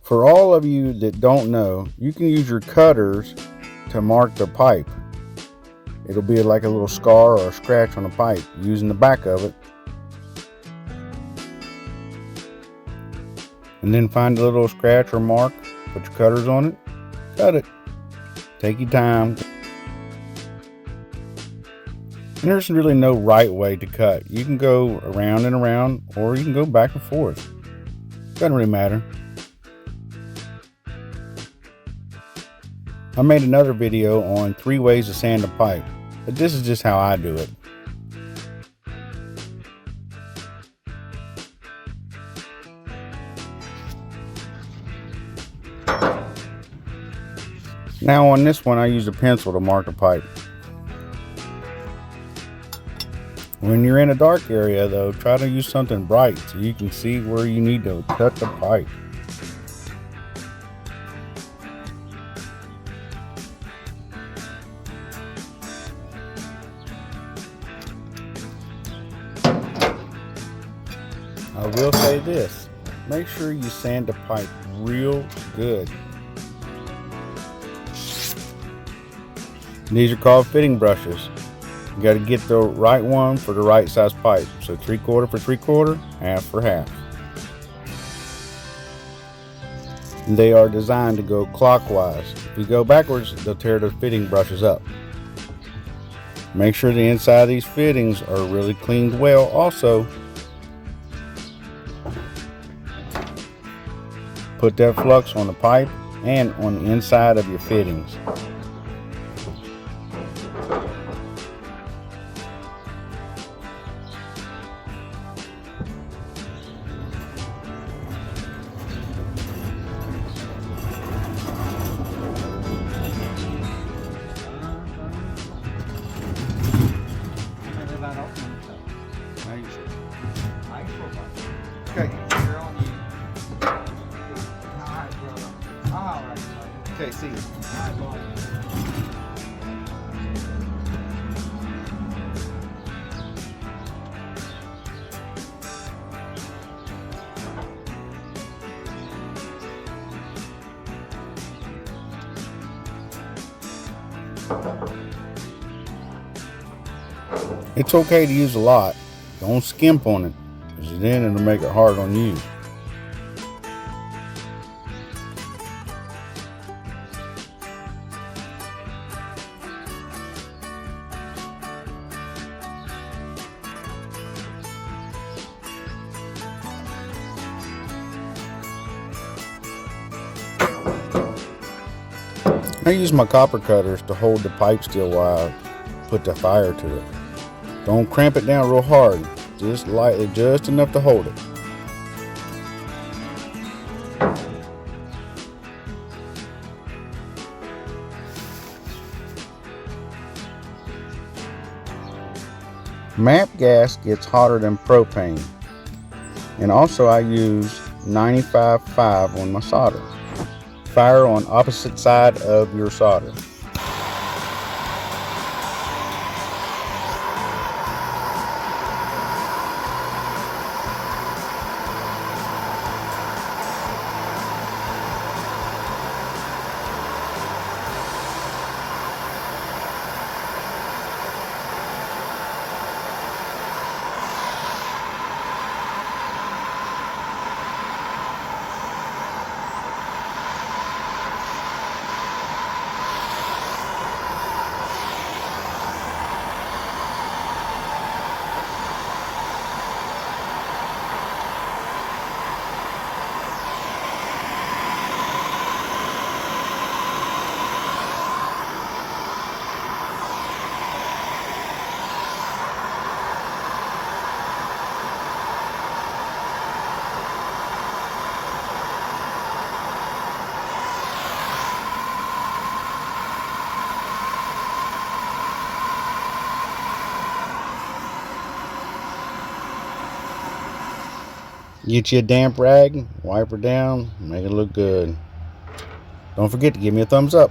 For all of you that don't know, you can use your cutters to mark the pipe. It'll be like a little scar or a scratch on the pipe using the back of it. And then find a little scratch or mark, put your cutters on it, cut it. Take your time. And there's really no right way to cut. You can go around and around, or you can go back and forth. Doesn't really matter. I made another video on 3 ways to sand a pipe, but this is just how I do it. Now on this one, I use a pencil to mark the pipe. When you're in a dark area though, try to use something bright so you can see where you need to cut the pipe. I will say this, make sure you sand the pipe real good. These are called fitting brushes. You got to get the right one for the right size pipe. So 3/4 for 3/4, half for half. And they are designed to go clockwise. If you go backwards, they'll tear the fitting brushes up. Make sure the inside of these fittings are really cleaned well also. Put that flux on the pipe and on the inside of your fittings. Okay. Okay, see you. It's okay to use a lot. Don't skimp on it, because then it'll make it hard on you. I use my copper cutters to hold the pipe still while I put the fire to it. Don't cramp it down real hard, just lightly, just enough to hold it. MAPP gas gets hotter than propane. And also I use 95.5 on my solder. Fire on opposite side of your solder. Get you a damp rag, wipe her down, make it look good. Don't forget to give me a thumbs up.